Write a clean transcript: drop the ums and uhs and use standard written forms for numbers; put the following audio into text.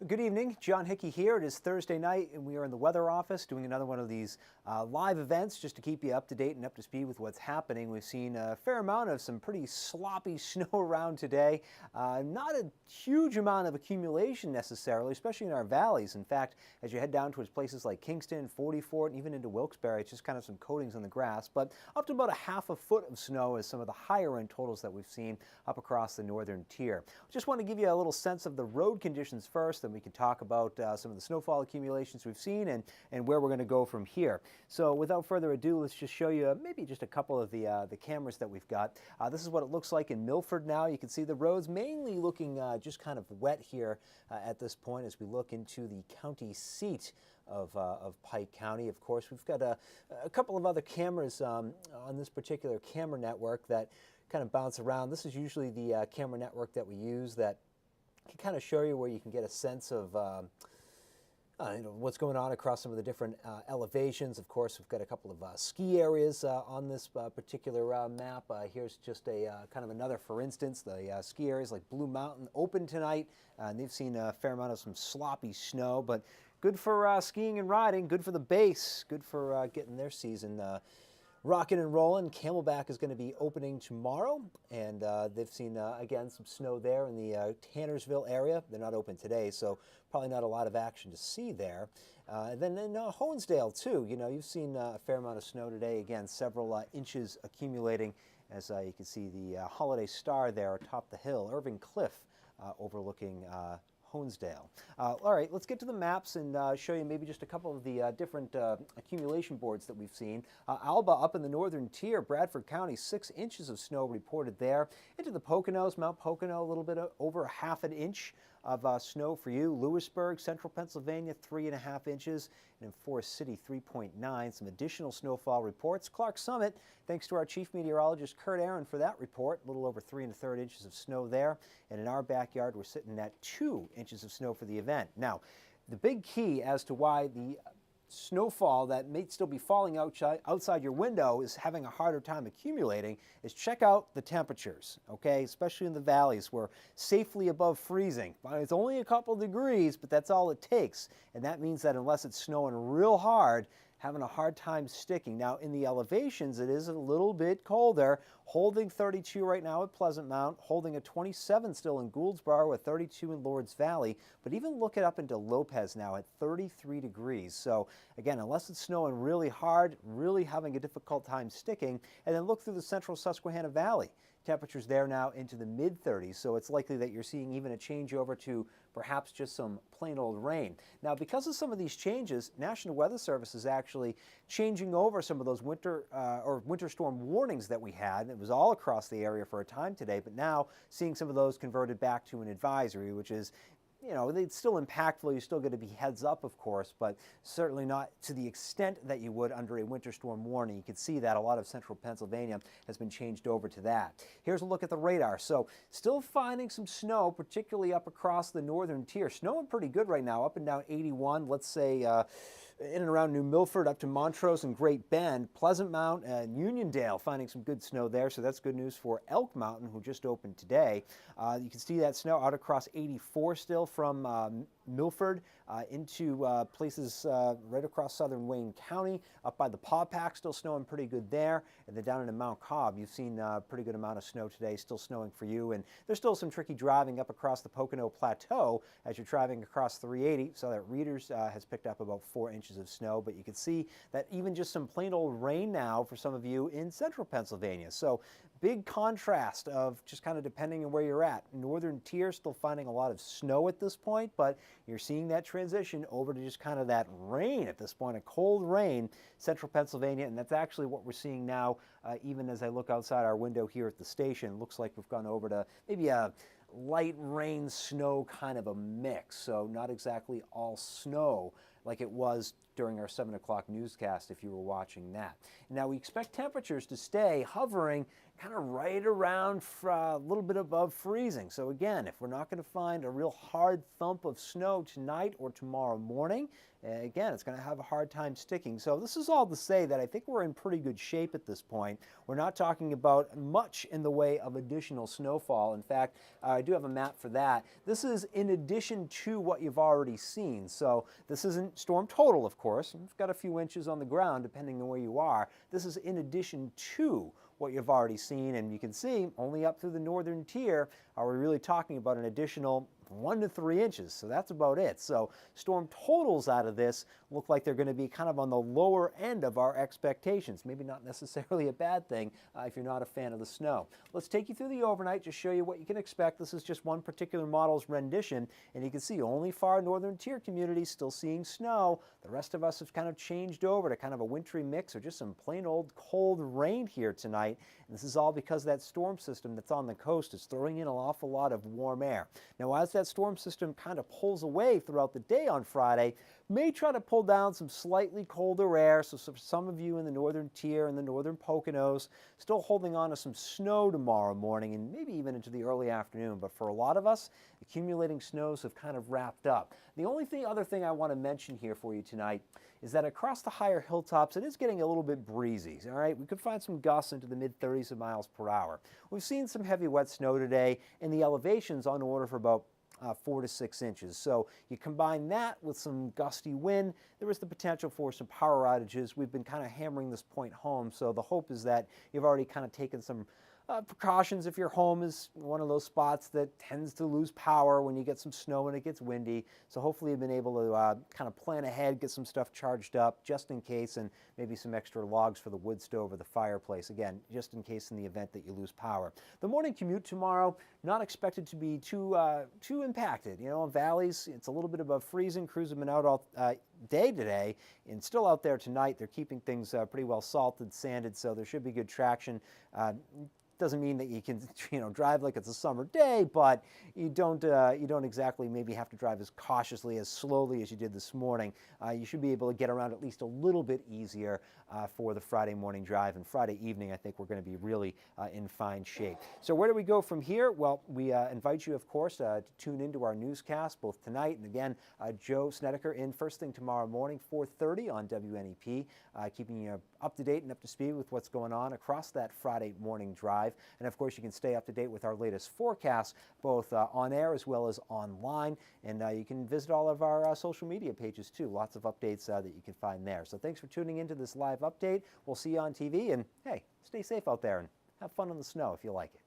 Good evening, John Hickey here. It is Thursday night and we are in the weather office doing another one of these live events just to keep you up to date and up to speed with what's happening. We've seen a fair amount of some pretty sloppy snow around today. Not a huge amount of accumulation necessarily, especially in our valleys. In fact, as you head down towards places like Kingston, 44, and even into Wilkes-Barre, it's just kind of some coatings on the grass, but up to about a half a foot of snow is some of the higher end totals that we've seen up across the northern tier. Just want to give you a little sense of the road conditions first, then we can talk about some of the snowfall accumulations we've seen and where we're going to go from here. So without further ado, let's just show you maybe just a couple of the cameras that we've got. This is what it looks like in Milford now. You can see the roads mainly looking just kind of wet here at this point as we look into the county seat of Pike County. Of course, we've got a couple of other cameras on this particular camera network that kind of bounce around. This is usually the camera network that we use that can kind of show you where you can get a sense of what's going on across some of the different elevations. Of course, we've got a couple of ski areas on this particular map. Here's just a kind of another, for instance, the ski areas like Blue Mountain open tonight, and they've seen a fair amount of some sloppy snow, but good for skiing and riding, good for the base, good for getting their season rocking and rolling. Camelback is going to be opening tomorrow, and they've seen, again, some snow there in the Tannersville area. They're not open today, so probably not a lot of action to see there. And then in Honesdale, too, you know, you've seen a fair amount of snow today. Again, several inches accumulating, as you can see the Holiday Star there atop the hill, Irving Cliff overlooking Honesdale. All right, let's get to the maps and show you maybe just a couple of the different accumulation boards that we've seen. Alba up in the northern tier, Bradford County, 6 inches of snow reported there. Into the Poconos, Mount Pocono, a little bit over a half an inch of snow for you. Lewisburg, central Pennsylvania, 3.5 inches. And in Forest City, 3.9. Some additional snowfall reports. Clark Summit, thanks to our chief meteorologist, Kurt Aaron, for that report. A little over 3 1/3 inches of snow there. And in our backyard, we're sitting at 2 inches of snow for the event. Now, the big key as to why the snowfall that may still be falling outside your window is having a harder time accumulating is check out the temperatures, okay? Especially in the valleys, we're safely above freezing. It's only a couple degrees, but that's all it takes. And that means that unless it's snowing real hard, having a hard time sticking. Now, in the elevations, it is a little bit colder, holding 32 right now at Pleasant Mount, holding a 27 still in Gouldsboro, a 32 in Lords Valley, but even look it up into Lopez now at 33 degrees. So again, unless it's snowing really hard, really having a difficult time sticking, and then look through the central Susquehanna Valley. Temperatures there now into the mid-30s, so it's likely that you're seeing even a changeover to perhaps just some plain old rain. Now, because of some of these changes, National Weather Service is actually changing over some of those winter storm warnings that we had. It was all across the area for a time today, but now seeing some of those converted back to an advisory, which is, you know, it's still impactful. You're still going to be heads up, of course, but certainly not to the extent that you would under a winter storm warning. You can see that a lot of central Pennsylvania has been changed over to that. Here's a look at the radar. So still finding some snow, particularly up across the northern tier. Snowing pretty good right now, up and down 81, let's say in and around New Milford up to Montrose and Great Bend. Pleasant Mount and Uniondale finding some good snow there, so that's good news for Elk Mountain, who just opened today. You can see that snow out across 84 still from Milford into places right across southern Wayne County. Up by the Pawpack, still snowing pretty good there. And then down into Mount Cobb, you've seen a pretty good amount of snow today, still snowing for you. And there's still some tricky driving up across the Pocono Plateau as you're driving across 380. So that Readers has picked up about 4 inches of snow. But you can see that even just some plain old rain now for some of you in central Pennsylvania. So big contrast of just kind of depending on where you're at. Northern tier still finding a lot of snow at this point, but you're seeing that transition over to just kind of that rain at this point, a cold rain, central Pennsylvania, and that's actually what we're seeing now, even as I look outside our window here at the station. It looks like we've gone over to maybe a light rain, snow kind of a mix, so not exactly all snow like it was during our 7 o'clock newscast if you were watching that. Now we expect temperatures to stay hovering kind of right around a little bit above freezing. So again, if we're not going to find a real hard thump of snow tonight or tomorrow morning, again, it's going to have a hard time sticking. So this is all to say that I think we're in pretty good shape at this point. We're not talking about much in the way of additional snowfall. In fact, I do have a map for that. This is in addition to what you've already seen. So this isn't storm total, of course. You've got a few inches on the ground depending on where you are. This is in addition to what you've already seen, and you can see only up through the northern tier are we really talking about an additional 1 to 3 inches, so that's about it. So storm totals out of this look like they're going to be kind of on the lower end of our expectations. Maybe not necessarily a bad thing if you're not a fan of the snow. Let's take you through the overnight, just show you what you can expect. This is just one particular model's rendition, and you can see only far northern tier communities still seeing snow. The rest of us have kind of changed over to kind of a wintry mix or just some plain old cold rain here tonight. And this is all because that storm system that's on the coast is throwing in an awful lot of warm air. Now, as that storm system kind of pulls away throughout the day on Friday, may try to pull down some slightly colder air. So for some of you in the northern tier and the northern Poconos, still holding on to some snow tomorrow morning and maybe even into the early afternoon. But for a lot of us, accumulating snows have kind of wrapped up. The only other thing I want to mention here for you tonight is that across the higher hilltops, it is getting a little bit breezy. All right, we could find some gusts into the mid-30s of miles per hour. We've seen some heavy wet snow today, and the elevation's on order for about 4 to 6 inches. So you combine that with some gusty wind, there is the potential for some power outages. We've been kind of hammering this point home, so the hope is that you've already kind of taken some precautions if your home is one of those spots that tends to lose power when you get some snow and it gets windy. So hopefully you've been able to kind of plan ahead, get some stuff charged up just in case, and maybe some extra logs for the wood stove or the fireplace. Again, just in case in the event that you lose power. The morning commute tomorrow, not expected to be too impacted. You know, in valleys, it's a little bit above freezing. Crews have been out all day today and still out there tonight. They're keeping things pretty well salted, sanded, so there should be good traction. Doesn't mean that you can, drive like it's a summer day, but you don't exactly maybe have to drive as cautiously, as slowly as you did this morning. You should be able to get around at least a little bit easier for the Friday morning drive. And Friday evening, I think we're going to be really in fine shape. So where do we go from here? Well, we invite you, of course, to tune into our newscast both tonight and again, Joe Snedeker in first thing tomorrow morning, 4:30 on WNEP, keeping you up to date and up to speed with what's going on across that Friday morning drive. And of course, you can stay up to date with our latest forecasts, both on air as well as online. And you can visit all of our social media pages too. Lots of updates that you can find there. So thanks for tuning into this live update. We'll see you on TV. And hey, stay safe out there and have fun in the snow if you like it.